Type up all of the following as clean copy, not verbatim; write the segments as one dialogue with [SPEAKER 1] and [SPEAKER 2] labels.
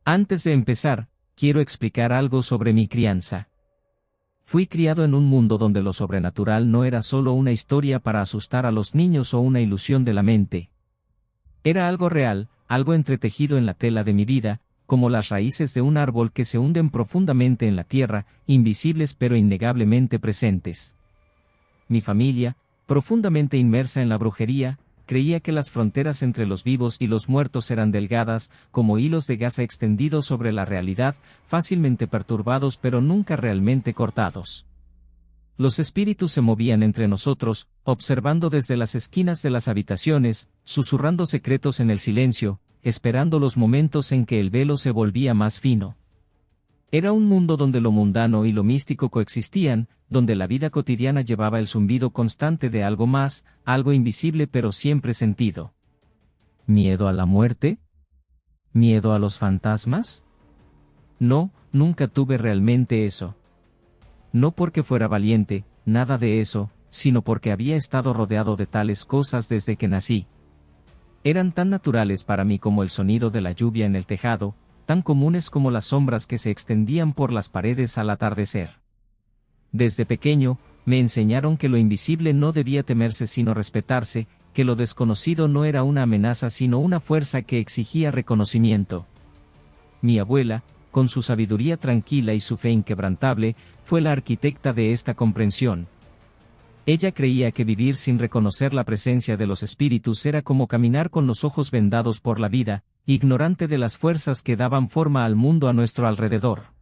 [SPEAKER 1] Antes de empezar, quiero explicar algo sobre mi crianza. Fui criado en un mundo donde lo sobrenatural no era solo una historia para asustar a los niños o una ilusión de la mente. Era algo real, algo entretejido en la tela de mi vida, como las raíces de un árbol que se hunden profundamente en la tierra, invisibles pero innegablemente presentes. Mi familia, profundamente inmersa en la brujería, creía que las fronteras entre los vivos y los muertos eran delgadas, como hilos de gasa extendidos sobre la realidad, fácilmente perturbados pero nunca realmente cortados. Los espíritus se movían entre nosotros, observando desde las esquinas de las habitaciones, susurrando secretos en el silencio, esperando los momentos en que el velo se volvía más fino. Era un mundo donde lo mundano y lo místico coexistían, donde la vida cotidiana llevaba el zumbido constante de algo más, algo invisible pero siempre sentido. ¿Miedo a la muerte? ¿Miedo a los fantasmas? No, nunca tuve realmente eso. No porque fuera valiente, nada de eso, sino porque había estado rodeado de tales cosas desde que nací. Eran tan naturales para mí como el sonido de la lluvia en el tejado, tan comunes como las sombras que se extendían por las paredes al atardecer. Desde pequeño, me enseñaron que lo invisible no debía temerse sino respetarse, que lo desconocido no era una amenaza sino una fuerza que exigía reconocimiento. Mi abuela, con su sabiduría tranquila y su fe inquebrantable, fue la arquitecta de esta comprensión. Ella creía que vivir sin reconocer la presencia de los espíritus era como caminar con los ojos vendados por la vida, ignorante de las fuerzas que daban forma al mundo a nuestro alrededor.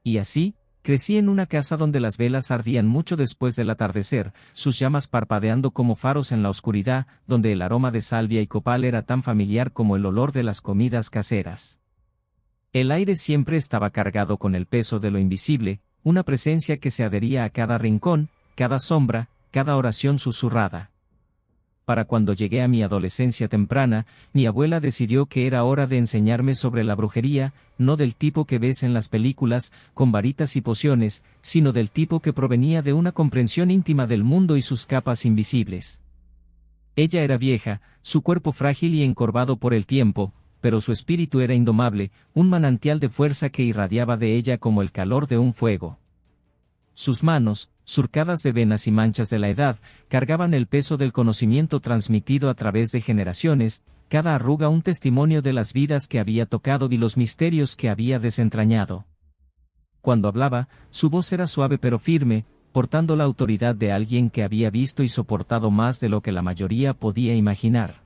[SPEAKER 1] Y así, crecí en una casa donde las velas ardían mucho después del atardecer, sus llamas parpadeando como faros en la oscuridad, donde el aroma de salvia y copal era tan familiar como el olor de las comidas caseras. El aire siempre estaba cargado con el peso de lo invisible, una presencia que se adhería a cada rincón, cada sombra, cada oración susurrada. Para cuando llegué a mi adolescencia temprana, mi abuela decidió que era hora de enseñarme sobre la brujería, no del tipo que ves en las películas, con varitas y pociones, sino del tipo que provenía de una comprensión íntima del mundo y sus capas invisibles. Ella era vieja, su cuerpo frágil y encorvado por el tiempo, pero su espíritu era indomable, un manantial de fuerza que irradiaba de ella como el calor de un fuego. Sus manos, surcadas de venas y manchas de la edad, cargaban el peso del conocimiento transmitido a través de generaciones, cada arruga un testimonio de las vidas que había tocado y los misterios que había desentrañado. Cuando hablaba, su voz era suave pero firme, portando la autoridad de alguien que había visto y soportado más de lo que la mayoría podía imaginar.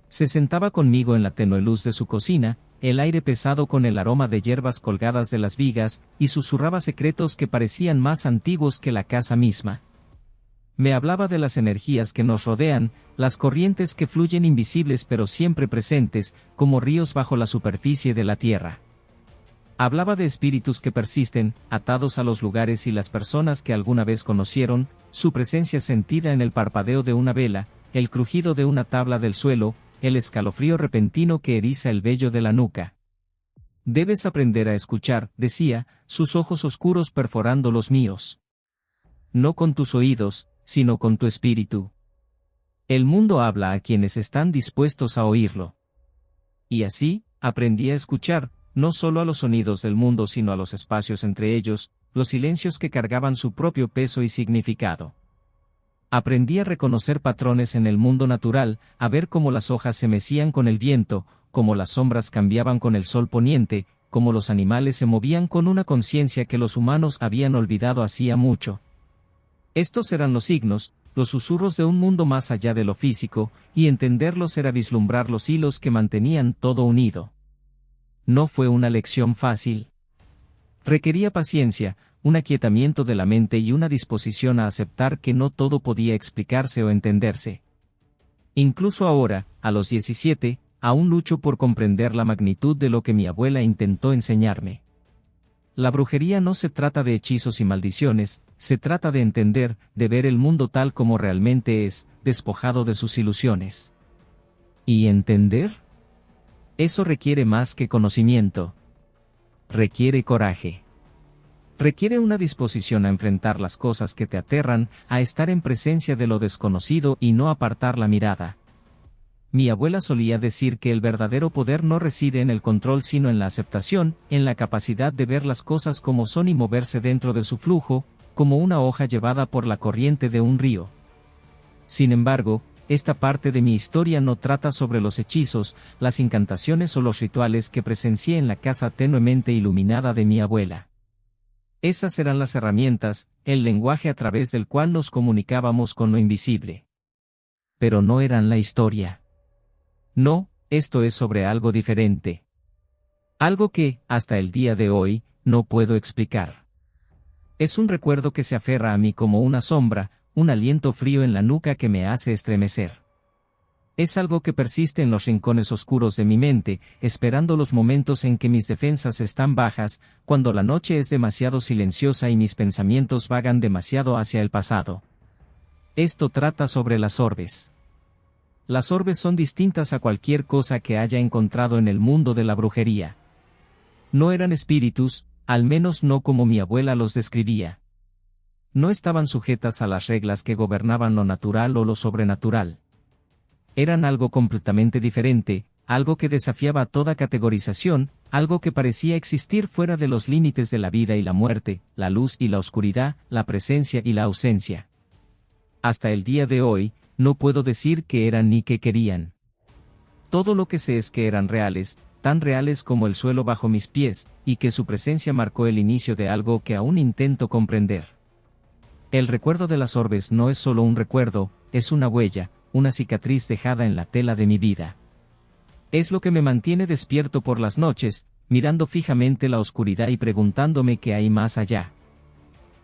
[SPEAKER 1] Se sentaba conmigo en la tenue luz de su cocina, el aire pesado con el aroma de hierbas colgadas de las vigas, y susurraba secretos que parecían más antiguos que la casa misma. Me hablaba de las energías que nos rodean, las corrientes que fluyen invisibles pero siempre presentes, como ríos bajo la superficie de la tierra. Hablaba de espíritus que persisten, atados a los lugares y las personas que alguna vez conocieron, su presencia sentida en el parpadeo de una vela, el crujido de una tabla del suelo, el escalofrío repentino que eriza el vello de la nuca. Debes aprender a escuchar, decía, sus ojos oscuros perforando los míos. No con tus oídos, sino con tu espíritu. El mundo habla a quienes están dispuestos a oírlo. Y así, aprendí a escuchar, no solo a los sonidos del mundo sino a los espacios entre ellos, los silencios que cargaban su propio peso y significado. Aprendí a reconocer patrones en el mundo natural, a ver cómo las hojas se mecían con el viento, cómo las sombras cambiaban con el sol poniente, cómo los animales se movían con una conciencia que los humanos habían olvidado hacía mucho. Estos eran los signos, los susurros de un mundo más allá de lo físico, y entenderlos era vislumbrar los hilos que mantenían todo unido. No fue una lección fácil. Requería paciencia, un aquietamiento de la mente y una disposición a aceptar que no todo podía explicarse o entenderse. Incluso ahora, a los 17, aún lucho por comprender la magnitud de lo que mi abuela intentó enseñarme. La brujería no se trata de hechizos y maldiciones, se trata de entender, de ver el mundo tal como realmente es, despojado de sus ilusiones. ¿Y entender? Eso requiere más que conocimiento. Requiere coraje. Requiere una disposición a enfrentar las cosas que te aterran, a estar en presencia de lo desconocido y no apartar la mirada. Mi abuela solía decir que el verdadero poder no reside en el control sino en la aceptación, en la capacidad de ver las cosas como son y moverse dentro de su flujo, como una hoja llevada por la corriente de un río. Sin embargo, esta parte de mi historia no trata sobre los hechizos, las incantaciones o los rituales que presencié en la casa tenuemente iluminada de mi abuela. Esas eran las herramientas, el lenguaje a través del cual nos comunicábamos con lo invisible. Pero no eran la historia. No, esto es sobre algo diferente. Algo que, hasta el día de hoy, no puedo explicar. Es un recuerdo que se aferra a mí como una sombra, un aliento frío en la nuca que me hace estremecer. Es algo que persiste en los rincones oscuros de mi mente, esperando los momentos en que mis defensas están bajas, cuando la noche es demasiado silenciosa y mis pensamientos vagan demasiado hacia el pasado. Esto trata sobre las orbes. Las orbes son distintas a cualquier cosa que haya encontrado en el mundo de la brujería. No eran espíritus, al menos no como mi abuela los describía. No estaban sujetas a las reglas que gobernaban lo natural o lo sobrenatural. Eran algo completamente diferente, algo que desafiaba toda categorización, algo que parecía existir fuera de los límites de la vida y la muerte, la luz y la oscuridad, la presencia y la ausencia. Hasta el día de hoy, no puedo decir qué eran ni qué querían. Todo lo que sé es que eran reales, tan reales como el suelo bajo mis pies, y que su presencia marcó el inicio de algo que aún intento comprender. El recuerdo de las orbes no es solo un recuerdo, es una huella, una cicatriz dejada en la tela de mi vida. Es lo que me mantiene despierto por las noches, mirando fijamente la oscuridad y preguntándome qué hay más allá.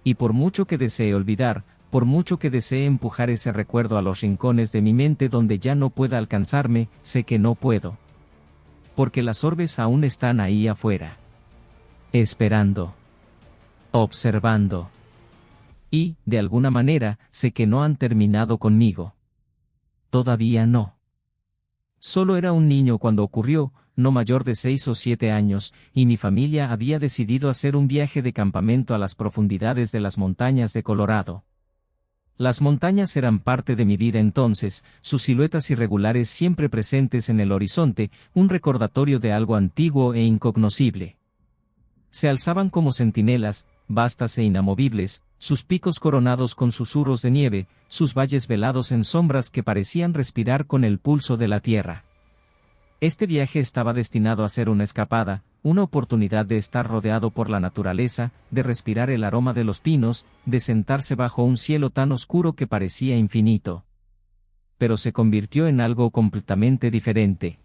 [SPEAKER 1] Y por mucho que desee olvidar, por mucho que desee empujar ese recuerdo a los rincones de mi mente donde ya no pueda alcanzarme, sé que no puedo. Porque las orbes aún están ahí afuera. Esperando. Observando. Y, de alguna manera, sé que no han terminado conmigo. Todavía no. Solo era un niño cuando ocurrió, no mayor de 6 o 7 años, y mi familia había decidido hacer un viaje de campamento a las profundidades de las montañas de Colorado. Las montañas eran parte de mi vida entonces, sus siluetas irregulares siempre presentes en el horizonte, un recordatorio de algo antiguo e incognoscible. Se alzaban como centinelas, vastas e inamovibles, sus picos coronados con susurros de nieve, sus valles velados en sombras que parecían respirar con el pulso de la tierra. Este viaje estaba destinado a ser una escapada, una oportunidad de estar rodeado por la naturaleza, de respirar el aroma de los pinos, de sentarse bajo un cielo tan oscuro que parecía infinito. Pero se convirtió en algo completamente diferente.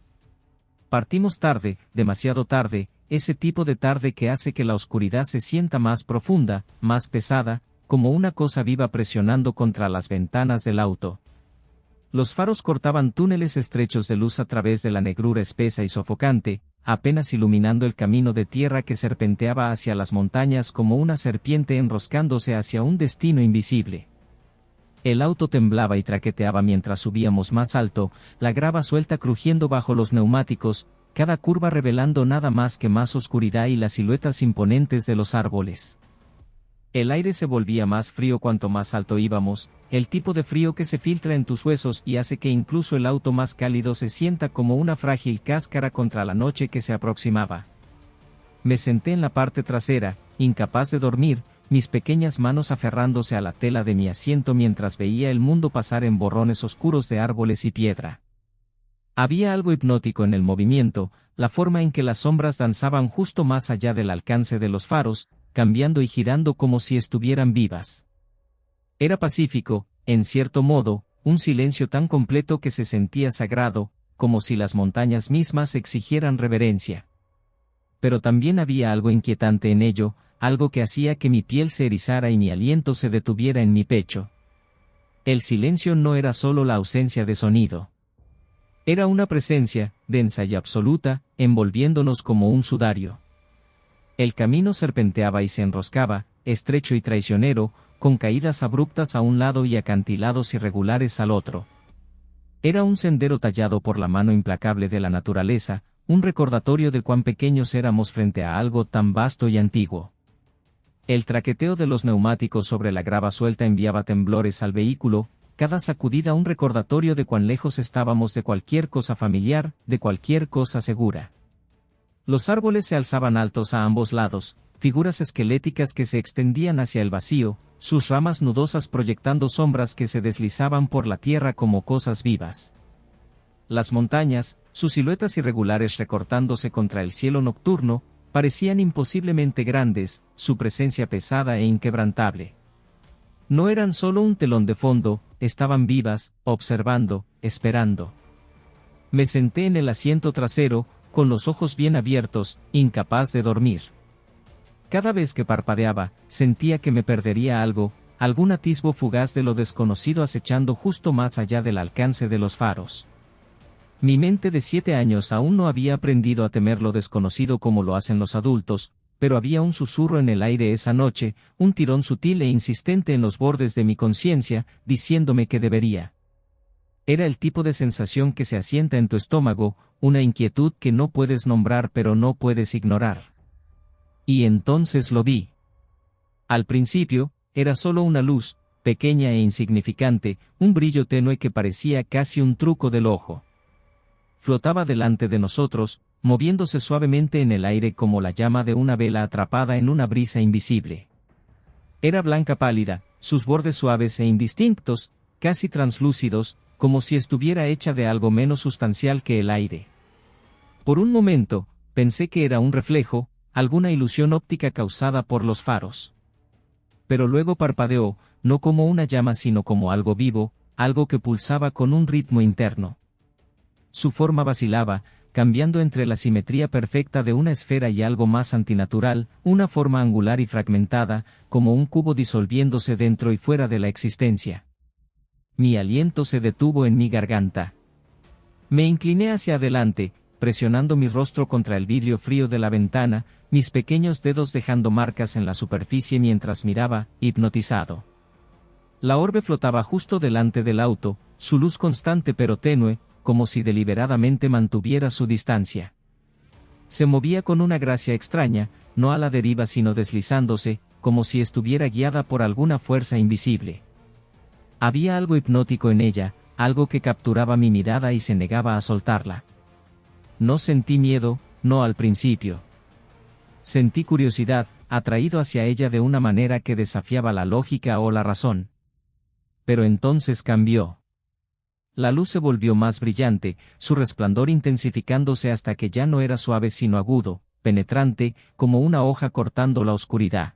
[SPEAKER 1] Partimos tarde, demasiado tarde, ese tipo de tarde que hace que la oscuridad se sienta más profunda, más pesada, como una cosa viva presionando contra las ventanas del auto. Los faros cortaban túneles estrechos de luz a través de la negrura espesa y sofocante, apenas iluminando el camino de tierra que serpenteaba hacia las montañas como una serpiente enroscándose hacia un destino invisible. El auto temblaba y traqueteaba mientras subíamos más alto, la grava suelta crujiendo bajo los neumáticos, cada curva revelando nada más que más oscuridad y las siluetas imponentes de los árboles. El aire se volvía más frío cuanto más alto íbamos, el tipo de frío que se filtra en tus huesos y hace que incluso el auto más cálido se sienta como una frágil cáscara contra la noche que se aproximaba. Me senté en la parte trasera, incapaz de dormir, mis pequeñas manos aferrándose a la tela de mi asiento mientras veía el mundo pasar en borrones oscuros de árboles y piedra. Había algo hipnótico en el movimiento, la forma en que las sombras danzaban justo más allá del alcance de los faros, cambiando y girando como si estuvieran vivas. Era pacífico, en cierto modo, un silencio tan completo que se sentía sagrado, como si las montañas mismas exigieran reverencia. Pero también había algo inquietante en ello, algo que hacía que mi piel se erizara y mi aliento se detuviera en mi pecho. El silencio no era solo la ausencia de sonido. Era una presencia, densa y absoluta, envolviéndonos como un sudario. El camino serpenteaba y se enroscaba, estrecho y traicionero, con caídas abruptas a un lado y acantilados irregulares al otro. Era un sendero tallado por la mano implacable de la naturaleza, un recordatorio de cuán pequeños éramos frente a algo tan vasto y antiguo. El traqueteo de los neumáticos sobre la grava suelta enviaba temblores al vehículo, cada sacudida un recordatorio de cuán lejos estábamos de cualquier cosa familiar, de cualquier cosa segura. Los árboles se alzaban altos a ambos lados, figuras esqueléticas que se extendían hacia el vacío, sus ramas nudosas proyectando sombras que se deslizaban por la tierra como cosas vivas. Las montañas, sus siluetas irregulares recortándose contra el cielo nocturno, parecían imposiblemente grandes, su presencia pesada e inquebrantable. No eran solo un telón de fondo, estaban vivas, observando, esperando. Me senté en el asiento trasero, con los ojos bien abiertos, incapaz de dormir. Cada vez que parpadeaba, sentía que me perdería algo, algún atisbo fugaz de lo desconocido acechando justo más allá del alcance de los faros. Mi mente de 7 años aún no había aprendido a temer lo desconocido como lo hacen los adultos, pero había un susurro en el aire esa noche, un tirón sutil e insistente en los bordes de mi conciencia, diciéndome que debería. Era el tipo de sensación que se asienta en tu estómago, una inquietud que no puedes nombrar pero no puedes ignorar. Y entonces lo vi. Al principio, era solo una luz, pequeña e insignificante, un brillo tenue que parecía casi un truco del ojo. Flotaba delante de nosotros, moviéndose suavemente en el aire como la llama de una vela atrapada en una brisa invisible. Era blanca pálida, sus bordes suaves e indistintos, casi translúcidos, como si estuviera hecha de algo menos sustancial que el aire. Por un momento, pensé que era un reflejo, alguna ilusión óptica causada por los faros. Pero luego parpadeó, no como una llama sino como algo vivo, algo que pulsaba con un ritmo interno. Su forma vacilaba, cambiando entre la simetría perfecta de una esfera y algo más antinatural, una forma angular y fragmentada, como un cubo disolviéndose dentro y fuera de la existencia. Mi aliento se detuvo en mi garganta. Me incliné hacia adelante, presionando mi rostro contra el vidrio frío de la ventana, mis pequeños dedos dejando marcas en la superficie mientras miraba, hipnotizado. La orbe flotaba justo delante del auto, su luz constante pero tenue, como si deliberadamente mantuviera su distancia. Se movía con una gracia extraña, no a la deriva sino deslizándose, como si estuviera guiada por alguna fuerza invisible. Había algo hipnótico en ella, algo que capturaba mi mirada y se negaba a soltarla. No sentí miedo, no al principio. Sentí curiosidad, atraído hacia ella de una manera que desafiaba la lógica o la razón. Pero entonces cambió. La luz se volvió más brillante, su resplandor intensificándose hasta que ya no era suave sino agudo, penetrante, como una hoja cortando la oscuridad.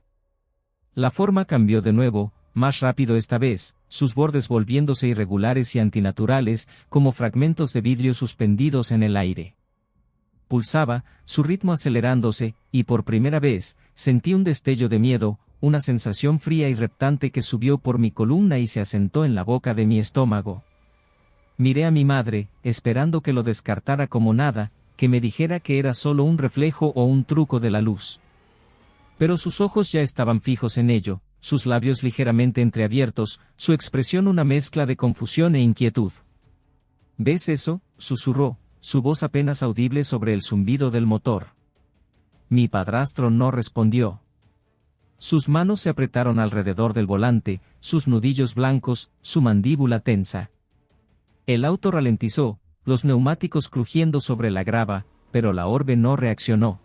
[SPEAKER 1] La forma cambió de nuevo, más rápido esta vez, sus bordes volviéndose irregulares y antinaturales, como fragmentos de vidrio suspendidos en el aire. Pulsaba, su ritmo acelerándose, y por primera vez, sentí un destello de miedo, una sensación fría y reptante que subió por mi columna y se asentó en la boca de mi estómago. Miré a mi madre, esperando que lo descartara como nada, que me dijera que era solo un reflejo o un truco de la luz. Pero sus ojos ya estaban fijos en ello, sus labios ligeramente entreabiertos, su expresión una mezcla de confusión e inquietud. ¿Ves eso?, susurró, su voz apenas audible sobre el zumbido del motor. Mi padrastro no respondió. Sus manos se apretaron alrededor del volante, sus nudillos blancos, su mandíbula tensa. El auto ralentizó, los neumáticos crujiendo sobre la grava, pero la orbe no reaccionó.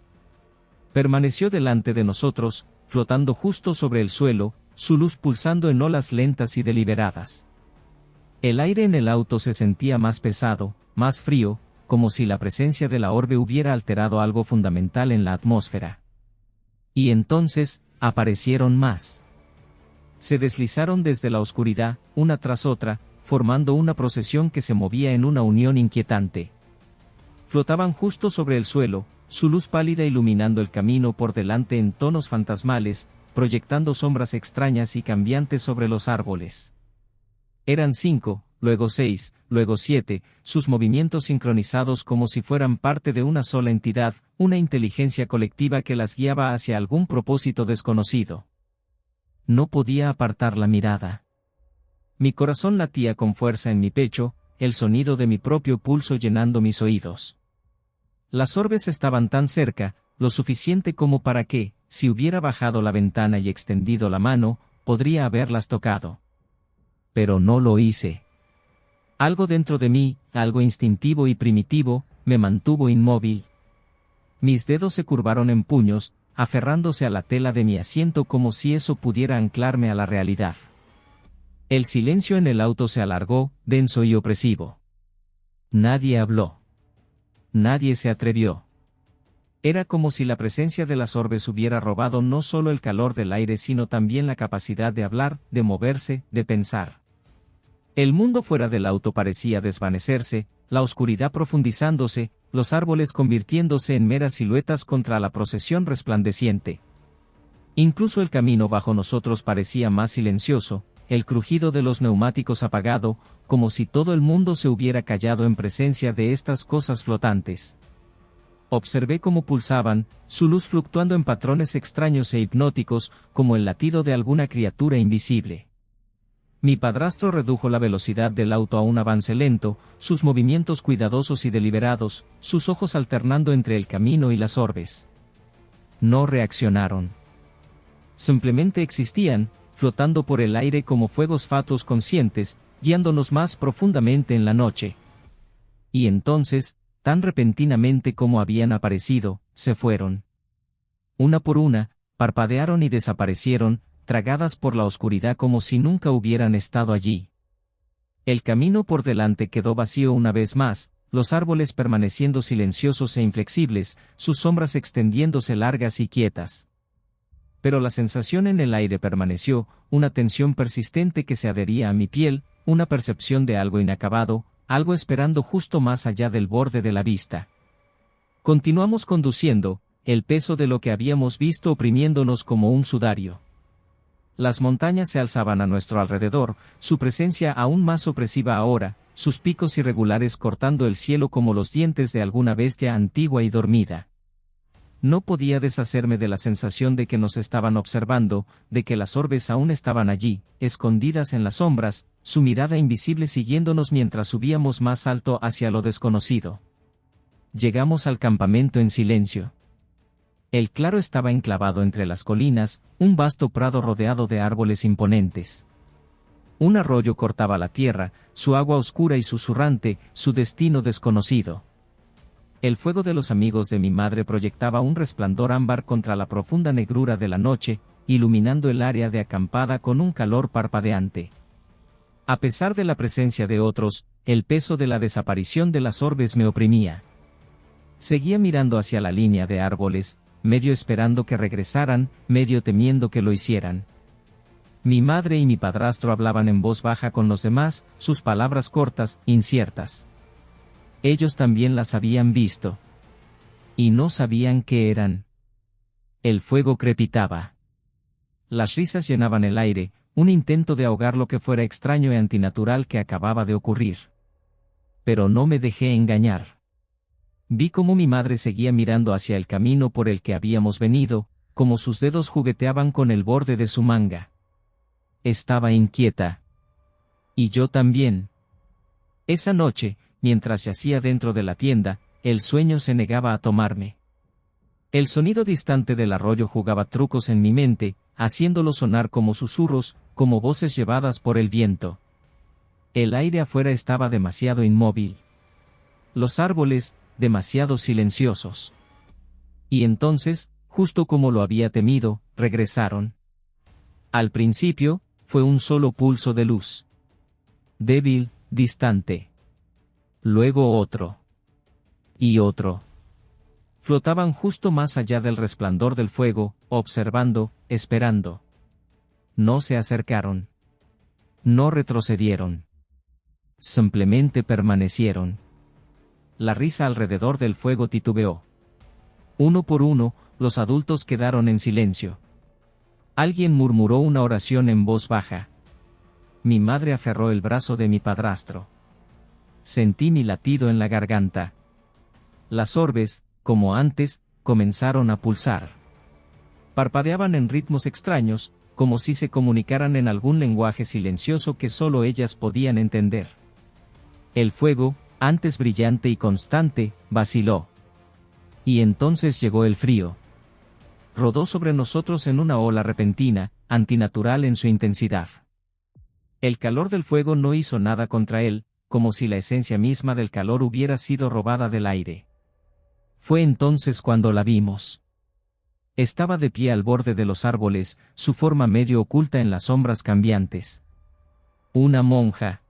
[SPEAKER 1] Permaneció delante de nosotros, flotando justo sobre el suelo, su luz pulsando en olas lentas y deliberadas. El aire en el auto se sentía más pesado, más frío, como si la presencia de la orbe hubiera alterado algo fundamental en la atmósfera. Y entonces, aparecieron más. Se deslizaron desde la oscuridad, una tras otra, formando una procesión que se movía en una unión inquietante. Flotaban justo sobre el suelo, su luz pálida iluminando el camino por delante en tonos fantasmales, proyectando sombras extrañas y cambiantes sobre los árboles. Eran 5, luego 6, luego 7, sus movimientos sincronizados como si fueran parte de una sola entidad, una inteligencia colectiva que las guiaba hacia algún propósito desconocido. No podía apartar la mirada. Mi corazón latía con fuerza en mi pecho, el sonido de mi propio pulso llenando mis oídos. Las orbes estaban tan cerca, lo suficiente como para que, si hubiera bajado la ventana y extendido la mano, podría haberlas tocado. Pero no lo hice. Algo dentro de mí, algo instintivo y primitivo, me mantuvo inmóvil. Mis dedos se curvaron en puños, aferrándose a la tela de mi asiento como si eso pudiera anclarme a la realidad. El silencio en el auto se alargó, denso y opresivo. Nadie habló. Nadie se atrevió. Era como si la presencia de las orbes hubiera robado no solo el calor del aire sino también la capacidad de hablar, de moverse, de pensar. El mundo fuera del auto parecía desvanecerse, la oscuridad profundizándose, los árboles convirtiéndose en meras siluetas contra la procesión resplandeciente. Incluso el camino bajo nosotros parecía más silencioso, el crujido de los neumáticos apagado, como si todo el mundo se hubiera callado en presencia de estas cosas flotantes. Observé cómo pulsaban, su luz fluctuando en patrones extraños e hipnóticos, como el latido de alguna criatura invisible. Mi padrastro redujo la velocidad del auto a un avance lento, sus movimientos cuidadosos y deliberados, sus ojos alternando entre el camino y las orbes. No reaccionaron. Simplemente existían, flotando por el aire como fuegos fatuos conscientes, guiándonos más profundamente en la noche. Y entonces, tan repentinamente como habían aparecido, se fueron. Una por una, parpadearon y desaparecieron, tragadas por la oscuridad como si nunca hubieran estado allí. El camino por delante quedó vacío una vez más, los árboles permaneciendo silenciosos e inflexibles, sus sombras extendiéndose largas y quietas. Pero la sensación en el aire permaneció, una tensión persistente que se adhería a mi piel, una percepción de algo inacabado, algo esperando justo más allá del borde de la vista. Continuamos conduciendo, el peso de lo que habíamos visto oprimiéndonos como un sudario. Las montañas se alzaban a nuestro alrededor, su presencia aún más opresiva ahora, sus picos irregulares cortando el cielo como los dientes de alguna bestia antigua y dormida. No podía deshacerme de la sensación de que nos estaban observando, de que las orbes aún estaban allí, escondidas en las sombras, su mirada invisible siguiéndonos mientras subíamos más alto hacia lo desconocido. Llegamos al campamento en silencio. El claro estaba enclavado entre las colinas, un vasto prado rodeado de árboles imponentes. Un arroyo cortaba la tierra, su agua oscura y susurrante, su destino desconocido. El fuego de los amigos de mi madre proyectaba un resplandor ámbar contra la profunda negrura de la noche, iluminando el área de acampada con un calor parpadeante. A pesar de la presencia de otros, el peso de la desaparición de las orbes me oprimía. Seguía mirando hacia la línea de árboles, medio esperando que regresaran, medio temiendo que lo hicieran. Mi madre y mi padrastro hablaban en voz baja con los demás, sus palabras cortas, inciertas. Ellos también las habían visto. Y no sabían qué eran. El fuego crepitaba. Las risas llenaban el aire, un intento de ahogar lo que fuera extraño e antinatural que acababa de ocurrir. Pero no me dejé engañar. Vi cómo mi madre seguía mirando hacia el camino por el que habíamos venido, como sus dedos jugueteaban con el borde de su manga. Estaba inquieta. Y yo también. Esa noche, mientras yacía dentro de la tienda, el sueño se negaba a tomarme. El sonido distante del arroyo jugaba trucos en mi mente, haciéndolo sonar como susurros, como voces llevadas por el viento. El aire afuera estaba demasiado inmóvil. Los árboles, demasiado silenciosos. Y entonces, justo como lo había temido, regresaron. Al principio, fue un solo pulso de luz. Débil, distante. Luego otro. Y otro. Flotaban justo más allá del resplandor del fuego, observando, esperando. No se acercaron. No retrocedieron. Simplemente permanecieron. La risa alrededor del fuego titubeó. Uno por uno, los adultos quedaron en silencio. Alguien murmuró una oración en voz baja. Mi madre aferró el brazo de mi padrastro. Sentí mi latido en la garganta. Las orbes, como antes, comenzaron a pulsar. Parpadeaban en ritmos extraños, como si se comunicaran en algún lenguaje silencioso que solo ellas podían entender. El fuego, antes brillante y constante, vaciló. Y entonces llegó el frío. Rodó sobre nosotros en una ola repentina, antinatural en su intensidad. El calor del fuego no hizo nada contra él, como si la esencia misma del calor hubiera sido robada del aire. Fue entonces cuando la vimos. Estaba de pie al borde de los árboles, su forma medio oculta en las sombras cambiantes. Una monja.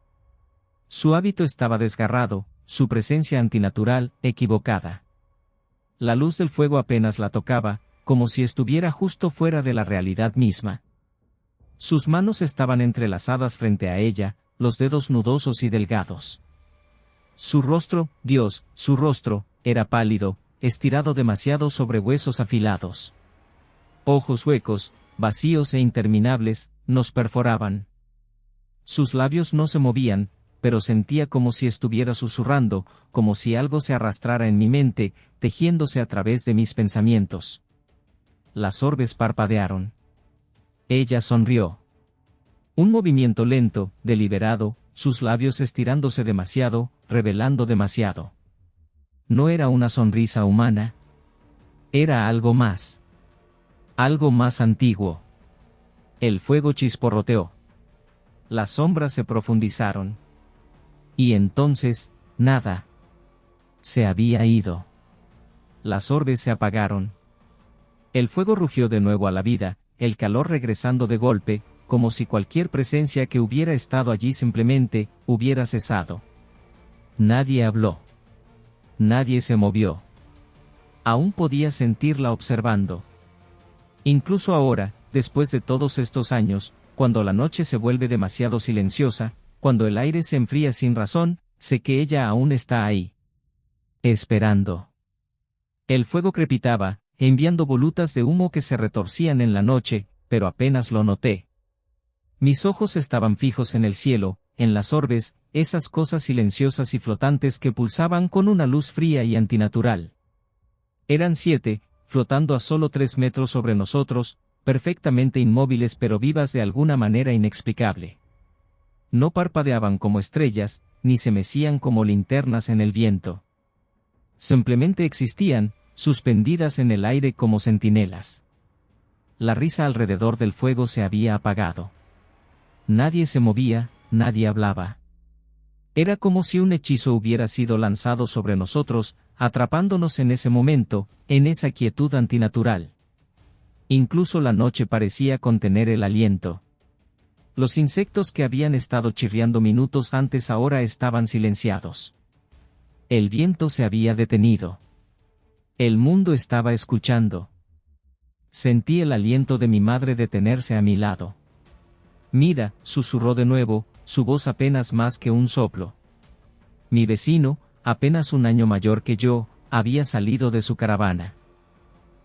[SPEAKER 1] Su hábito estaba desgarrado, su presencia antinatural, equivocada. La luz del fuego apenas la tocaba, como si estuviera justo fuera de la realidad misma. Sus manos estaban entrelazadas frente a ella, los dedos nudosos y delgados. Su rostro, Dios, su rostro, era pálido, estirado demasiado sobre huesos afilados. Ojos huecos, vacíos e interminables, nos perforaban. Sus labios no se movían, pero sentía como si estuviera susurrando, como si algo se arrastrara en mi mente, tejiéndose a través de mis pensamientos. Las orbes parpadearon. Ella sonrió. Un movimiento lento, deliberado, sus labios estirándose demasiado, revelando demasiado. No era una sonrisa humana. Era algo más. Algo más antiguo. El fuego chisporroteó. Las sombras se profundizaron. Y entonces, nada. Se había ido. Las orbes se apagaron. El fuego rugió de nuevo a la vida, el calor regresando de golpe, como si cualquier presencia que hubiera estado allí simplemente, hubiera cesado. Nadie habló. Nadie se movió. Aún podía sentirla observando. Incluso ahora, después de todos estos años, cuando la noche se vuelve demasiado silenciosa, cuando el aire se enfría sin razón, sé que ella aún está ahí. Esperando. El fuego crepitaba, enviando volutas de humo que se retorcían en la noche, pero apenas lo noté. Mis ojos estaban fijos en el cielo, en las orbes, esas cosas silenciosas y flotantes que pulsaban con una luz fría y antinatural. Eran 7, flotando a solo 3 metros sobre nosotros, perfectamente inmóviles pero vivas de alguna manera inexplicable. No parpadeaban como estrellas, ni se mecían como linternas en el viento. Simplemente existían, suspendidas en el aire como centinelas. La risa alrededor del fuego se había apagado. Nadie se movía, nadie hablaba. Era como si un hechizo hubiera sido lanzado sobre nosotros, atrapándonos en ese momento, en esa quietud antinatural. Incluso la noche parecía contener el aliento. Los insectos que habían estado chirriando minutos antes ahora estaban silenciados. El viento se había detenido. El mundo estaba escuchando. Sentí el aliento de mi madre detenerse a mi lado. Mira, susurró de nuevo, su voz apenas más que un soplo. Mi vecino, apenas un año mayor que yo, había salido de su caravana.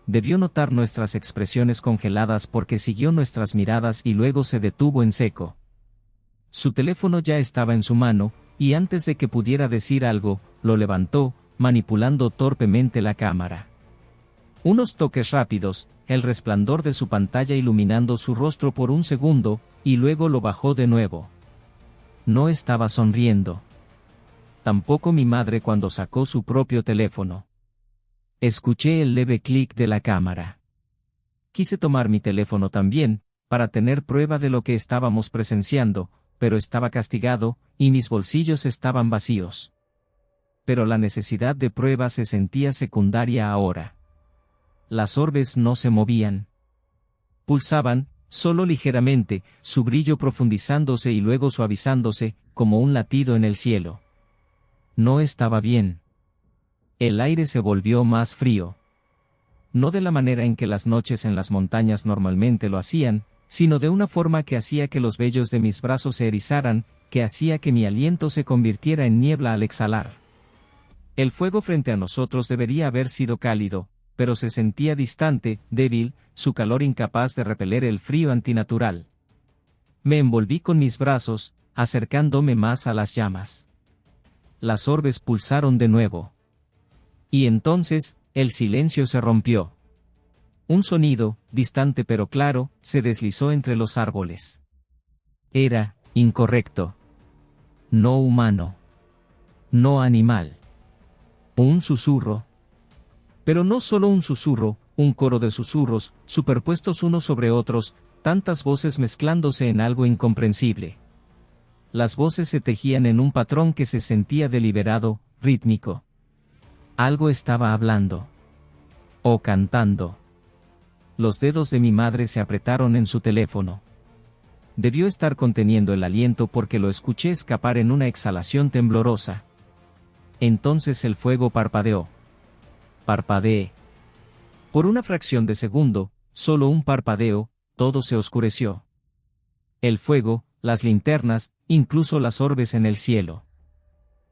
[SPEAKER 1] Debió notar nuestras expresiones congeladas porque siguió nuestras miradas y luego se detuvo en seco. Su teléfono ya estaba en su mano, y antes de que pudiera decir algo, lo levantó, manipulando torpemente la cámara. Unos toques rápidos, el resplandor de su pantalla iluminando su rostro por un segundo, y luego lo bajó de nuevo. No estaba sonriendo. Tampoco mi madre cuando sacó su propio teléfono. Escuché el leve clic de la cámara. Quise tomar mi teléfono también, para tener prueba de lo que estábamos presenciando, pero estaba castigado, y mis bolsillos estaban vacíos. Pero la necesidad de prueba se sentía secundaria ahora. Las orbes no se movían. Pulsaban, solo ligeramente, su brillo profundizándose y luego suavizándose, como un latido en el cielo. No estaba bien. El aire se volvió más frío. No de la manera en que las noches en las montañas normalmente lo hacían, sino de una forma que hacía que los vellos de mis brazos se erizaran, que hacía que mi aliento se convirtiera en niebla al exhalar. El fuego frente a nosotros debería haber sido cálido, pero se sentía distante, débil, su calor incapaz de repeler el frío antinatural. Me envolví con mis brazos, acercándome más a las llamas. Las orbes pulsaron de nuevo. Y entonces, el silencio se rompió. Un sonido, distante pero claro, se deslizó entre los árboles. Era incorrecto. No humano. No animal. Un susurro. Pero no solo un susurro, un coro de susurros, superpuestos unos sobre otros, tantas voces mezclándose en algo incomprensible. Las voces se tejían en un patrón que se sentía deliberado, rítmico. Algo estaba hablando. O cantando. Los dedos de mi madre se apretaron en su teléfono. Debió estar conteniendo el aliento porque lo escuché escapar en una exhalación temblorosa. Entonces el fuego parpadeó. Parpadeé. Por una fracción de segundo, solo un parpadeo, todo se oscureció. El fuego, las linternas, incluso las orbes en el cielo.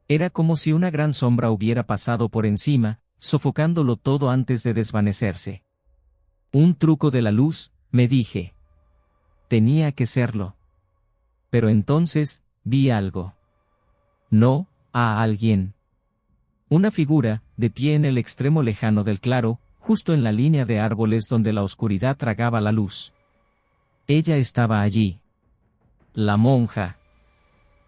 [SPEAKER 1] Era como si una gran sombra hubiera pasado por encima, sofocándolo todo antes de desvanecerse. Un truco de la luz, me dije. Tenía que serlo. Pero entonces, vi algo. No, a alguien. Una figura, de pie en el extremo lejano del claro, justo en la línea de árboles donde la oscuridad tragaba la luz. Ella estaba allí. La monja.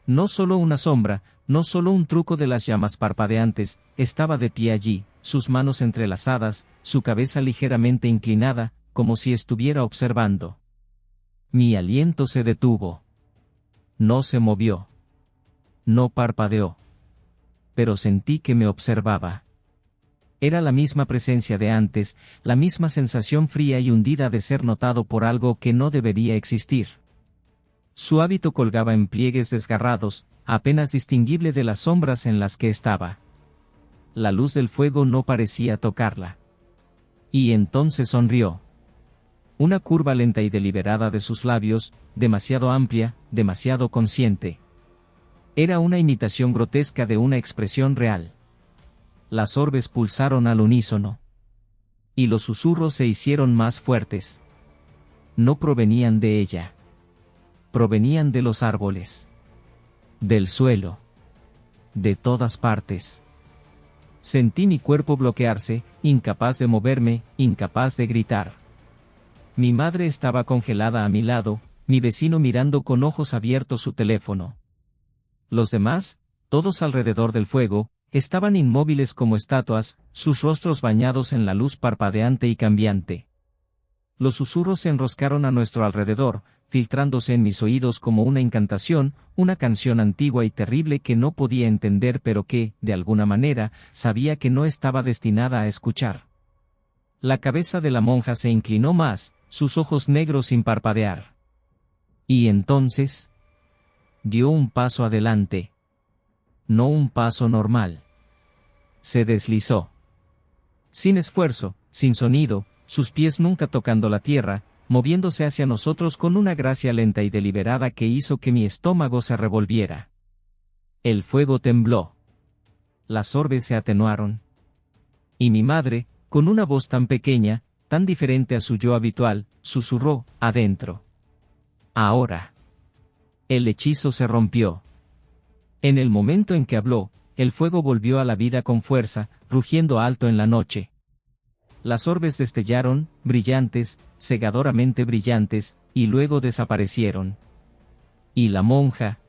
[SPEAKER 1] No solo una sombra, no solo un truco de las llamas parpadeantes, estaba de pie allí, sus manos entrelazadas, su cabeza ligeramente inclinada, como si estuviera observando. Mi aliento se detuvo. No se movió. No parpadeó. Pero sentí que me observaba. Era la misma presencia de antes, la misma sensación fría y hundida de ser notado por algo que no debería existir. Su hábito colgaba en pliegues desgarrados, apenas distinguible de las sombras en las que estaba. La luz del fuego no parecía tocarla. Y entonces sonrió. Una curva lenta y deliberada de sus labios, demasiado amplia, demasiado consciente. Era una imitación grotesca de una expresión real. Las orbes pulsaron al unísono. Y los susurros se hicieron más fuertes. No provenían de ella. Provenían de los árboles. Del suelo. De todas partes. Sentí mi cuerpo bloquearse, incapaz de moverme, incapaz de gritar. Mi madre estaba congelada a mi lado, mi vecino mirando con ojos abiertos su teléfono. Los demás, todos alrededor del fuego, estaban inmóviles como estatuas, sus rostros bañados en la luz parpadeante y cambiante. Los susurros se enroscaron a nuestro alrededor, filtrándose en mis oídos como una incantación, una canción antigua y terrible que no podía entender pero que, de alguna manera, sabía que no estaba destinada a escuchar. La cabeza de la monja se inclinó más, sus ojos negros sin parpadear. Y entonces, dio un paso adelante. No un paso normal. Se deslizó. Sin esfuerzo, sin sonido, sus pies nunca tocando la tierra, moviéndose hacia nosotros con una gracia lenta y deliberada que hizo que mi estómago se revolviera. El fuego tembló. Las orbes se atenuaron. Y mi madre, con una voz tan pequeña, tan diferente a su yo habitual, susurró, adentro. Ahora. El hechizo se rompió. En el momento en que habló, el fuego volvió a la vida con fuerza, rugiendo alto en la noche. Las orbes destellaron, brillantes, cegadoramente brillantes, y luego desaparecieron. Y la monja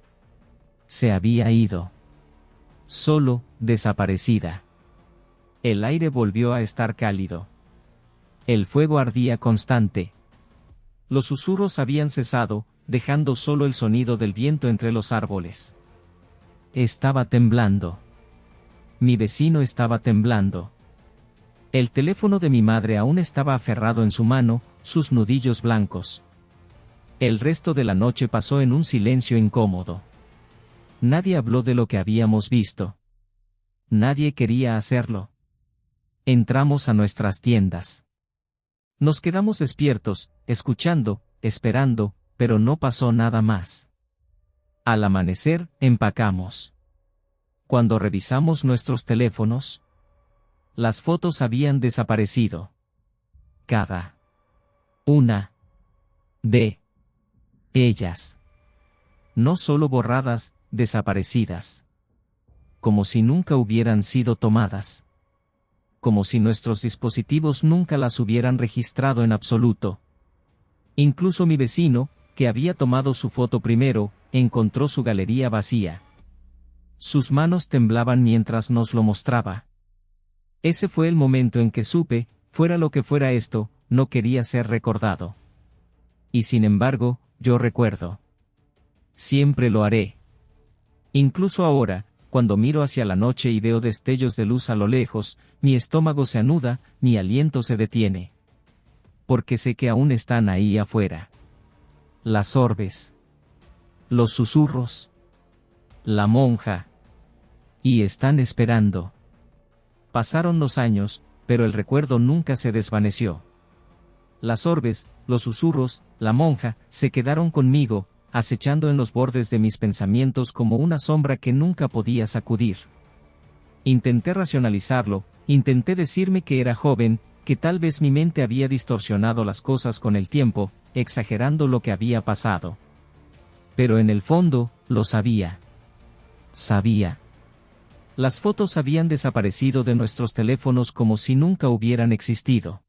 [SPEAKER 1] se había ido. Solo, desaparecida. El aire volvió a estar cálido. El fuego ardía constante. Los susurros habían cesado, dejando solo el sonido del viento entre los árboles. Estaba temblando. Mi vecino estaba temblando. El teléfono de mi madre aún estaba aferrado en su mano, sus nudillos blancos. El resto de la noche pasó en un silencio incómodo. Nadie habló de lo que habíamos visto. Nadie quería hacerlo. Entramos a nuestras tiendas. Nos quedamos despiertos, escuchando, esperando, pero no pasó nada más. Al amanecer, empacamos. Cuando revisamos nuestros teléfonos, las fotos habían desaparecido. Cada una de ellas. No solo borradas, desaparecidas. Como si nunca hubieran sido tomadas. Como si nuestros dispositivos nunca las hubieran registrado en absoluto. Incluso mi vecino, que había tomado su foto primero, encontró su galería vacía. Sus manos temblaban mientras nos lo mostraba. Ese fue el momento en que supe, fuera lo que fuera esto, no quería ser recordado. Y sin embargo, yo recuerdo. Siempre lo haré. Incluso ahora, cuando miro hacia la noche y veo destellos de luz a lo lejos, mi estómago se anuda, mi aliento se detiene. Porque sé que aún están ahí afuera. Las orbes. Los susurros. La monja. Y están esperando. Pasaron los años, pero el recuerdo nunca se desvaneció. Las orbes, los susurros, la monja, se quedaron conmigo, acechando en los bordes de mis pensamientos como una sombra que nunca podía sacudir. Intenté racionalizarlo, intenté decirme que era joven, que tal vez mi mente había distorsionado las cosas con el tiempo, exagerando lo que había pasado. Pero en el fondo, lo sabía. Sabía. Las fotos habían desaparecido de nuestros teléfonos como si nunca hubieran existido.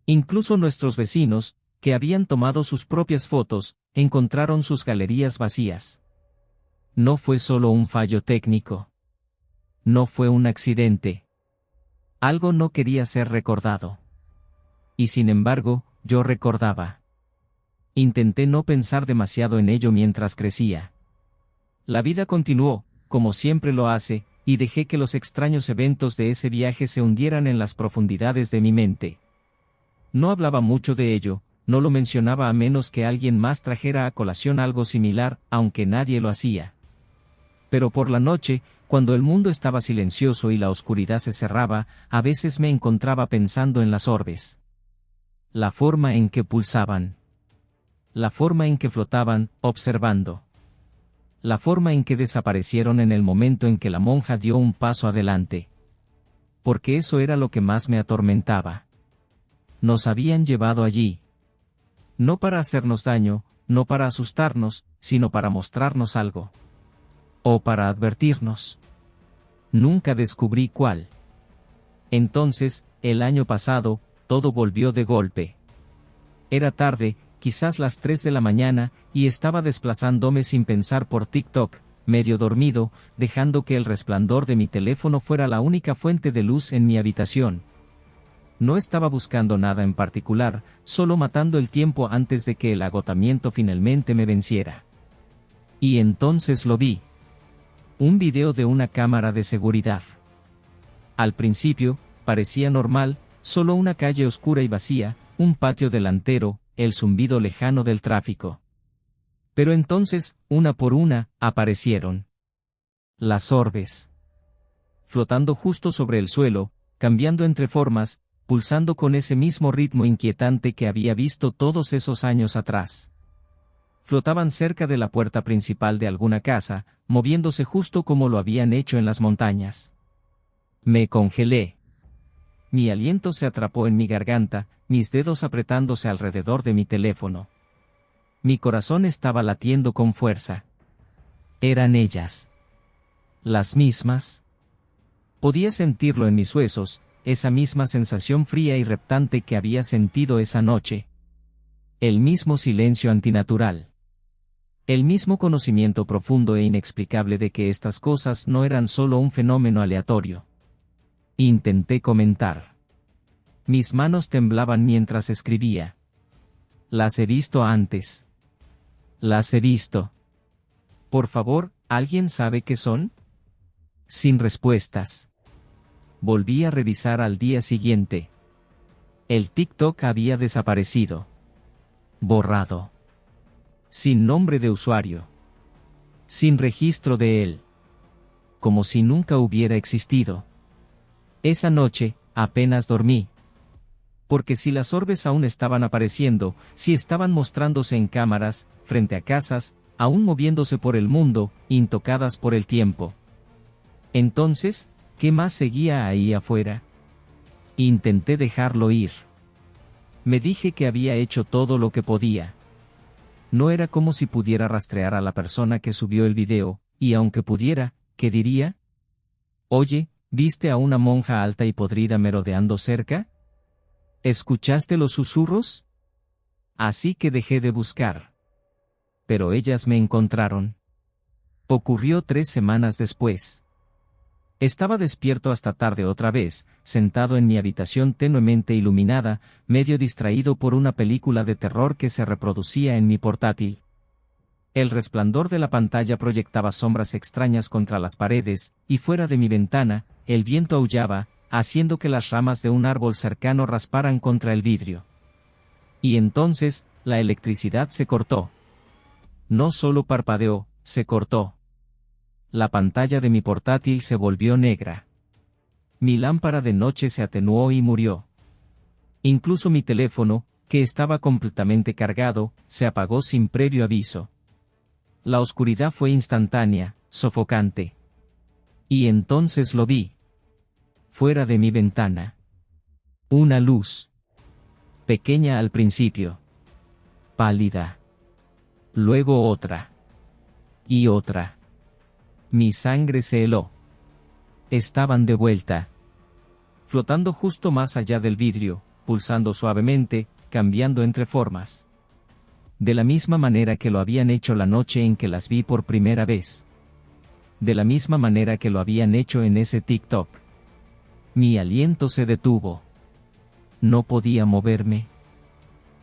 [SPEAKER 1] Incluso nuestros vecinos, que habían tomado sus propias fotos, encontraron sus galerías vacías. No fue solo un fallo técnico. No fue un accidente. Algo no quería ser recordado. Y sin embargo, yo recordaba. Intenté no pensar demasiado en ello mientras crecía. La vida continuó, como siempre lo hace, y dejé que los extraños eventos de ese viaje se hundieran en las profundidades de mi mente. No hablaba mucho de ello, no lo mencionaba a menos que alguien más trajera a colación algo similar, aunque nadie lo hacía. Pero por la noche, cuando el mundo estaba silencioso y la oscuridad se cerraba, a veces me encontraba pensando en las orbes. La forma en que pulsaban. La forma en que flotaban, observando. La forma en que desaparecieron en el momento en que la monja dio un paso adelante. Porque eso era lo que más me atormentaba. Nos habían llevado allí. No para hacernos daño, no para asustarnos, sino para mostrarnos algo. O para advertirnos. Nunca descubrí cuál. Entonces, el año pasado, todo volvió de golpe. Era tarde, quizás las 3 de la mañana, y estaba desplazándome sin pensar por TikTok, medio dormido, dejando que el resplandor de mi teléfono fuera la única fuente de luz en mi habitación. No estaba buscando nada en particular, solo matando el tiempo antes de que el agotamiento finalmente me venciera. Y entonces lo vi. Un video de una cámara de seguridad. Al principio, parecía normal, solo una calle oscura y vacía, un patio delantero, el zumbido lejano del tráfico. Pero entonces, una por una, aparecieron. Las orbes. Flotando justo sobre el suelo, cambiando entre formas, pulsando con ese mismo ritmo inquietante que había visto todos esos años atrás. Flotaban cerca de la puerta principal de alguna casa, moviéndose justo como lo habían hecho en las montañas. Me congelé. Mi aliento se atrapó en mi garganta, mis dedos apretándose alrededor de mi teléfono. Mi corazón estaba latiendo con fuerza. Eran ellas. Las mismas. Podía sentirlo en mis huesos, esa misma sensación fría y reptante que había sentido esa noche. El mismo silencio antinatural. El mismo conocimiento profundo e inexplicable de que estas cosas no eran solo un fenómeno aleatorio. Intenté comentar. Mis manos temblaban mientras escribía. Las he visto antes. Las he visto. Por favor, ¿alguien sabe qué son? Sin respuestas. Volví a revisar al día siguiente. El TikTok había desaparecido. Borrado. Sin nombre de usuario. Sin registro de él. Como si nunca hubiera existido. Esa noche, apenas dormí. Porque si las orbes aún estaban apareciendo, si estaban mostrándose en cámaras, frente a casas, aún moviéndose por el mundo, intocadas por el tiempo. Entonces, ¿qué más seguía ahí afuera? Intenté dejarlo ir. Me dije que había hecho todo lo que podía. No era como si pudiera rastrear a la persona que subió el video, y aunque pudiera, ¿qué diría? Oye, ¿viste a una monja alta y podrida merodeando cerca? ¿Escuchaste los susurros? Así que dejé de buscar. Pero ellas me encontraron. Ocurrió 3 semanas después. Estaba despierto hasta tarde otra vez, sentado en mi habitación tenuemente iluminada, medio distraído por una película de terror que se reproducía en mi portátil. El resplandor de la pantalla proyectaba sombras extrañas contra las paredes, y fuera de mi ventana, el viento aullaba, haciendo que las ramas de un árbol cercano rasparan contra el vidrio. Y entonces, la electricidad se cortó. No solo parpadeó, se cortó. La pantalla de mi portátil se volvió negra. Mi lámpara de noche se atenuó y murió. Incluso mi teléfono, que estaba completamente cargado, se apagó sin previo aviso. La oscuridad fue instantánea, sofocante. Y entonces lo vi. Fuera de mi ventana. Una luz. Pequeña al principio. Pálida. Luego otra. Y otra. Mi sangre se heló. Estaban de vuelta. Flotando justo más allá del vidrio, pulsando suavemente, cambiando entre formas. De la misma manera que lo habían hecho la noche en que las vi por primera vez. De la misma manera que lo habían hecho en ese TikTok. Mi aliento se detuvo. No podía moverme.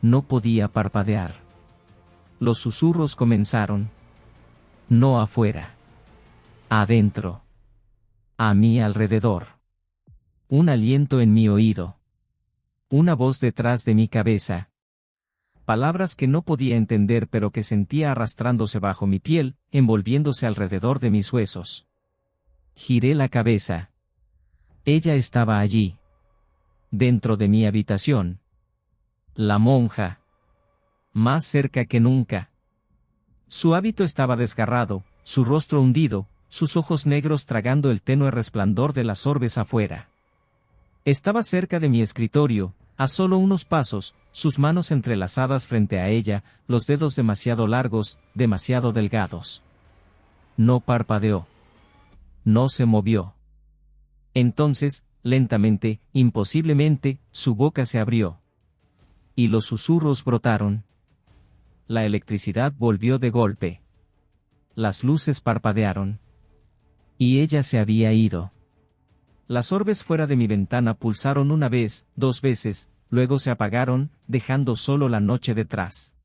[SPEAKER 1] No podía parpadear. Los susurros comenzaron. No afuera. Adentro. A mi alrededor. Un aliento en mi oído. Una voz detrás de mi cabeza. Palabras que no podía entender pero que sentía arrastrándose bajo mi piel, envolviéndose alrededor de mis huesos. Giré la cabeza. Ella estaba allí. Dentro de mi habitación. La monja. Más cerca que nunca. Su hábito estaba desgarrado, su rostro hundido, sus ojos negros tragando el tenue resplandor de las orbes afuera. Estaba cerca de mi escritorio, a solo unos pasos, sus manos entrelazadas frente a ella, los dedos demasiado largos, demasiado delgados. No parpadeó. No se movió. Entonces, lentamente, imposiblemente, su boca se abrió. Y los susurros brotaron. La electricidad volvió de golpe. Las luces parpadearon. Y ella se había ido. Las orbes fuera de mi ventana pulsaron una vez, 2 veces, luego se apagaron, dejando solo la noche detrás.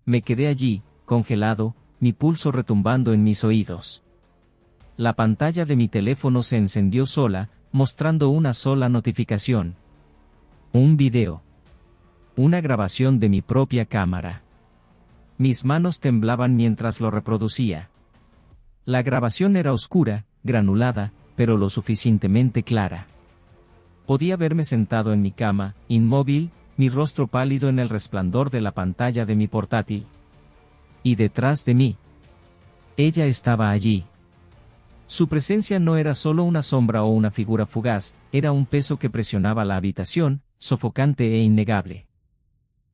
[SPEAKER 1] Me quedé allí, congelado, mi pulso retumbando en mis oídos. La pantalla de mi teléfono se encendió sola, mostrando una sola notificación. Un video. Una grabación de mi propia cámara. Mis manos temblaban mientras lo reproducía. La grabación era oscura, granulada, pero lo suficientemente clara. Podía verme sentado en mi cama, inmóvil, mi rostro pálido en el resplandor de la pantalla de mi portátil. Y detrás de mí. Ella estaba allí. Su presencia no era solo una sombra o una figura fugaz, era un peso que presionaba la habitación, sofocante e innegable.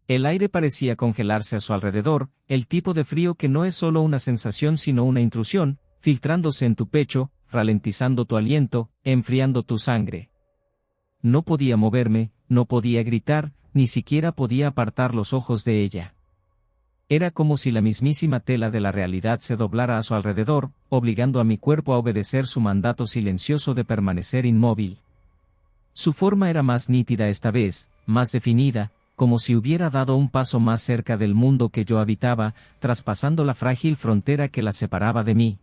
[SPEAKER 1] El aire parecía congelarse a su alrededor, el tipo de frío que no es solo una sensación sino una intrusión, filtrándose en tu pecho, ralentizando tu aliento, enfriando tu sangre. No podía moverme, no podía gritar, ni siquiera podía apartar los ojos de ella. Era como si la mismísima tela de la realidad se doblara a su alrededor, obligando a mi cuerpo a obedecer su mandato silencioso de permanecer inmóvil. Su forma era más nítida esta vez, más definida, como si hubiera dado un paso más cerca del mundo que yo habitaba, traspasando la frágil frontera que la separaba de mí.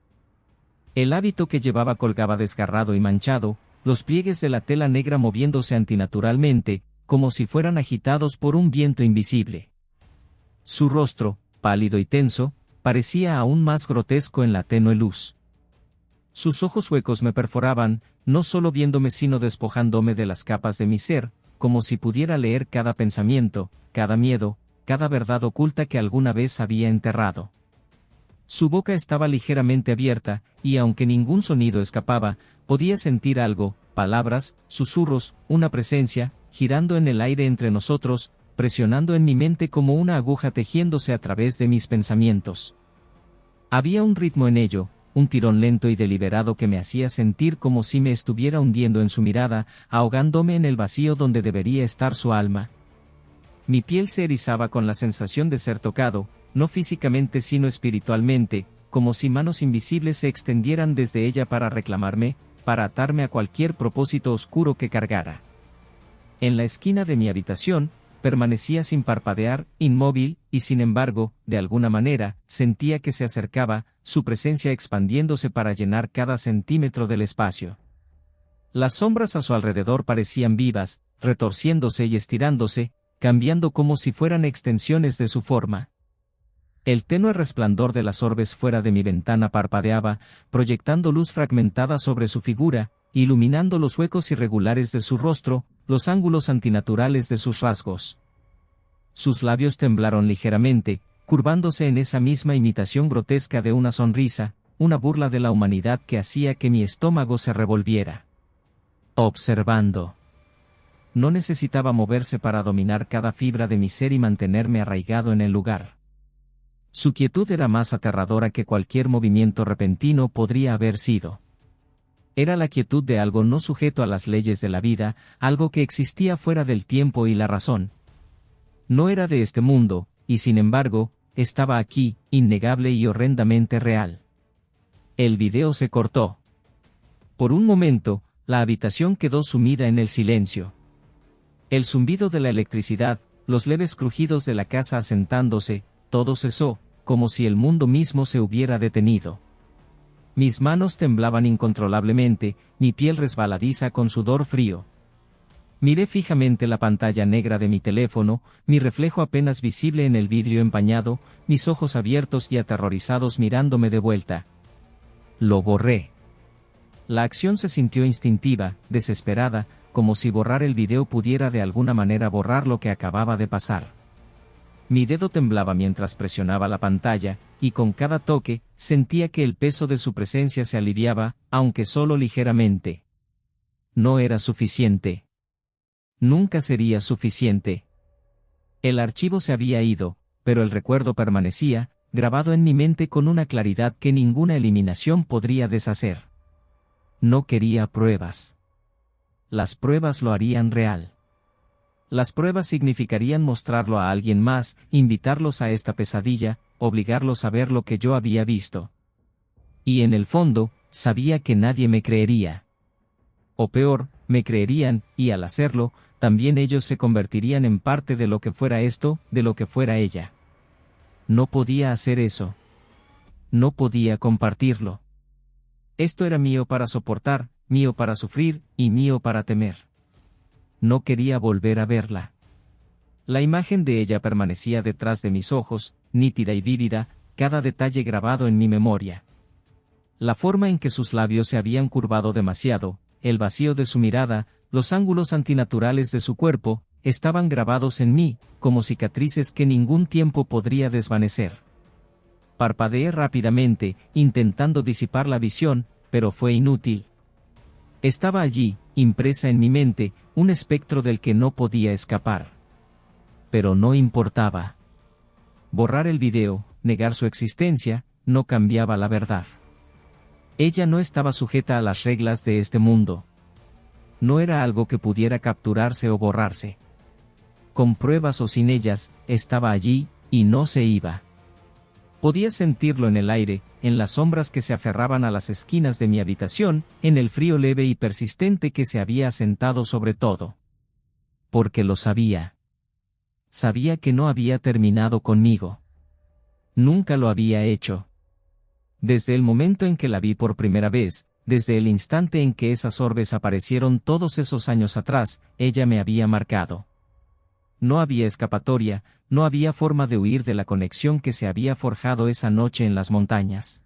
[SPEAKER 1] El hábito que llevaba colgaba desgarrado y manchado, los pliegues de la tela negra moviéndose antinaturalmente, como si fueran agitados por un viento invisible. Su rostro, pálido y tenso, parecía aún más grotesco en la tenue luz. Sus ojos huecos me perforaban, no solo viéndome sino despojándome de las capas de mi ser, como si pudiera leer cada pensamiento, cada miedo, cada verdad oculta que alguna vez había enterrado. Su boca estaba ligeramente abierta, y aunque ningún sonido escapaba, podía sentir algo, palabras, susurros, una presencia, girando en el aire entre nosotros, presionando en mi mente como una aguja tejiéndose a través de mis pensamientos. Había un ritmo en ello, un tirón lento y deliberado que me hacía sentir como si me estuviera hundiendo en su mirada, ahogándome en el vacío donde debería estar su alma. Mi piel se erizaba con la sensación de ser tocado, no físicamente sino espiritualmente, como si manos invisibles se extendieran desde ella para reclamarme, para atarme a cualquier propósito oscuro que cargara. En la esquina de mi habitación, permanecía sin parpadear, inmóvil, y sin embargo, de alguna manera, sentía que se acercaba, su presencia expandiéndose para llenar cada centímetro del espacio. Las sombras a su alrededor parecían vivas, retorciéndose y estirándose, cambiando como si fueran extensiones de su forma. El tenue resplandor de las orbes fuera de mi ventana parpadeaba, proyectando luz fragmentada sobre su figura, iluminando los huecos irregulares de su rostro, los ángulos antinaturales de sus rasgos. Sus labios temblaron ligeramente, curvándose en esa misma imitación grotesca de una sonrisa, una burla de la humanidad que hacía que mi estómago se revolviera. Observando. No necesitaba moverse para dominar cada fibra de mi ser y mantenerme arraigado en el lugar. Su quietud era más aterradora que cualquier movimiento repentino podría haber sido. Era la quietud de algo no sujeto a las leyes de la vida, algo que existía fuera del tiempo y la razón. No era de este mundo, y sin embargo, estaba aquí, innegable y horrendamente real. El video se cortó. Por un momento, la habitación quedó sumida en el silencio. El zumbido de la electricidad, los leves crujidos de la casa asentándose, todo cesó, como si el mundo mismo se hubiera detenido. Mis manos temblaban incontrolablemente, mi piel resbaladiza con sudor frío. Miré fijamente la pantalla negra de mi teléfono, mi reflejo apenas visible en el vidrio empañado, mis ojos abiertos y aterrorizados mirándome de vuelta. Lo borré. La acción se sintió instintiva, desesperada, como si borrar el video pudiera de alguna manera borrar lo que acababa de pasar. Mi dedo temblaba mientras presionaba la pantalla, y con cada toque, sentía que el peso de su presencia se aliviaba, aunque solo ligeramente. No era suficiente. Nunca sería suficiente. El archivo se había ido, pero el recuerdo permanecía, grabado en mi mente con una claridad que ninguna eliminación podría deshacer. No quería pruebas. Las pruebas lo harían real. Las pruebas significarían mostrarlo a alguien más, invitarlos a esta pesadilla, obligarlos a ver lo que yo había visto. Y en el fondo, sabía que nadie me creería. O peor, me creerían, y al hacerlo, también ellos se convertirían en parte de lo que fuera esto, de lo que fuera ella. No podía hacer eso. No podía compartirlo. Esto era mío para soportar, mío para sufrir, y mío para temer. No quería volver a verla. La imagen de ella permanecía detrás de mis ojos, nítida y vívida, cada detalle grabado en mi memoria. La forma en que sus labios se habían curvado demasiado, el vacío de su mirada, los ángulos antinaturales de su cuerpo, estaban grabados en mí, como cicatrices que ningún tiempo podría desvanecer. Parpadeé rápidamente, intentando disipar la visión, pero fue inútil. Estaba allí, impresa en mi mente, un espectro del que no podía escapar. Pero no importaba. Borrar el video, negar su existencia, no cambiaba la verdad. Ella no estaba sujeta a las reglas de este mundo. No era algo que pudiera capturarse o borrarse. Con pruebas o sin ellas, estaba allí, y no se iba. Podía sentirlo en el aire, en las sombras que se aferraban a las esquinas de mi habitación, en el frío leve y persistente que se había asentado sobre todo. Porque lo sabía. Sabía que no había terminado conmigo. Nunca lo había hecho. Desde el momento en que la vi por primera vez, desde el instante en que esas orbes aparecieron todos esos años atrás, ella me había marcado. No había escapatoria, no había forma de huir de la conexión que se había forjado esa noche en las montañas.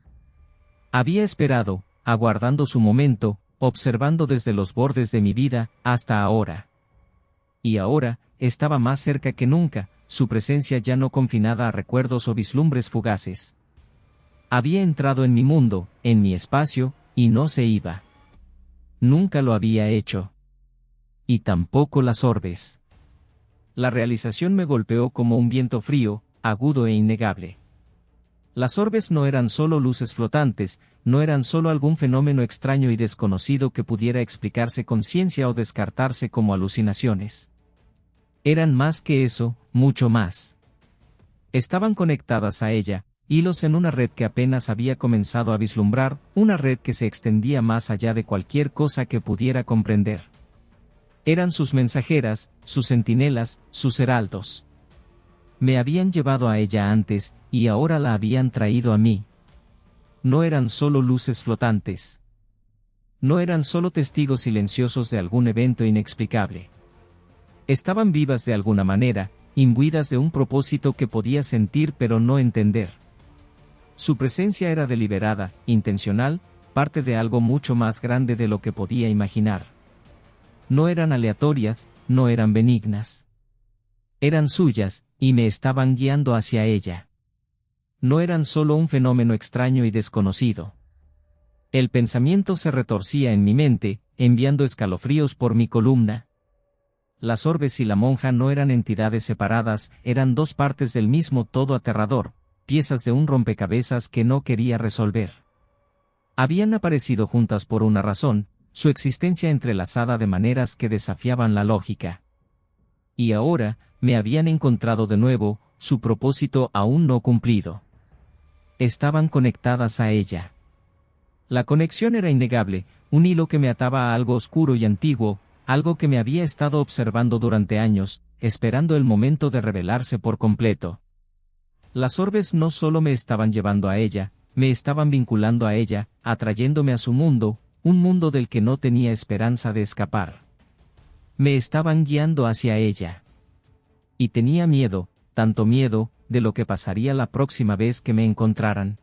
[SPEAKER 1] Había esperado, aguardando su momento, observando desde los bordes de mi vida, hasta ahora. Y ahora, estaba más cerca que nunca, su presencia ya no confinada a recuerdos o vislumbres fugaces. Había entrado en mi mundo, en mi espacio, y no se iba. Nunca lo había hecho. Y tampoco las orbes. La realización me golpeó como un viento frío, agudo e innegable. Las orbes no eran solo luces flotantes, no eran solo algún fenómeno extraño y desconocido que pudiera explicarse con ciencia o descartarse como alucinaciones. Eran más que eso, mucho más. Estaban conectadas a ella, hilos en una red que apenas había comenzado a vislumbrar, una red que se extendía más allá de cualquier cosa que pudiera comprender. Eran sus mensajeras, sus centinelas, sus heraldos. Me habían llevado a ella antes, y ahora la habían traído a mí. No eran solo luces flotantes. No eran solo testigos silenciosos de algún evento inexplicable. Estaban vivas de alguna manera, imbuidas de un propósito que podía sentir pero no entender. Su presencia era deliberada, intencional, parte de algo mucho más grande de lo que podía imaginar. No eran aleatorias, no eran benignas. Eran suyas, y me estaban guiando hacia ella. No eran solo un fenómeno extraño y desconocido. El pensamiento se retorcía en mi mente, enviando escalofríos por mi columna. Las orbes y la monja no eran entidades separadas, eran dos partes del mismo todo aterrador, piezas de un rompecabezas que no quería resolver. Habían aparecido juntas por una razón, su existencia entrelazada de maneras que desafiaban la lógica. Y ahora, me habían encontrado de nuevo, su propósito aún no cumplido. Estaban conectadas a ella. La conexión era innegable, un hilo que me ataba a algo oscuro y antiguo, algo que me había estado observando durante años, esperando el momento de revelarse por completo. Las orbes no solo me estaban llevando a ella, me estaban vinculando a ella, atrayéndome a su mundo, un mundo del que no tenía esperanza de escapar. Me estaban guiando hacia ella. Y tenía miedo, tanto miedo, de lo que pasaría la próxima vez que me encontraran.